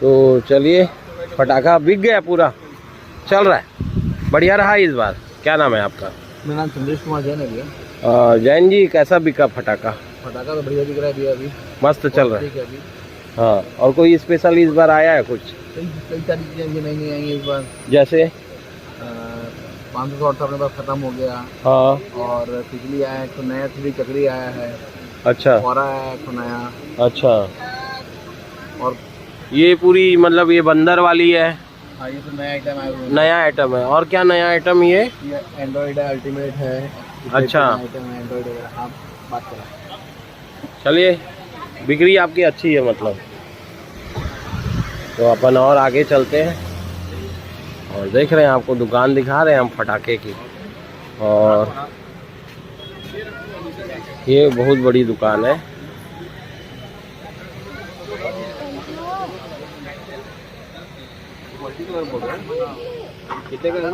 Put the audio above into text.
तो चलिए, पटाखा बिक गया पूरा, चल रहा है, बढ़िया रहा इस बार। क्या नाम है आपका? मेरा नाम चंद्रेश कुमार जैन है भैया। जैन जी, कैसा बिका पटाखा? पटाखा तो बढ़िया दिख रहा है भैया, अभी मस्त चल रहा है। ठीक है अभी। हाँ, और कोई स्पेशल इस बार आया है कुछ? कई सारी चीज़ें नई नई आई इस बार। जैसे 500 शॉट अपने पास खत्म हो गया। हाँ, और तितली आया है, तो नया तितली चक्री आया है। अच्छा फौरा आया है तो नया। अच्छा। और ये पूरी मतलब ये बंदर वाली है? हाँ, ये तो नया आइटम आया हुआ है। नया आइटम है। और क्या नया आइटम ये? एंड्रॉइड है, अल्टीमेट है। अच्छा, आइटम है एंड्रॉइड वगैरह। आप बात करें। चलिए, बिक्री आपकी अच्छी है मतलब। तो अपन और आगे चलते हैं और देख रहे हैं, आपको दुकान दिखा रहे हैं हम पटाखे की। और ये बहुत बड़ी दुकान है। कितने का है?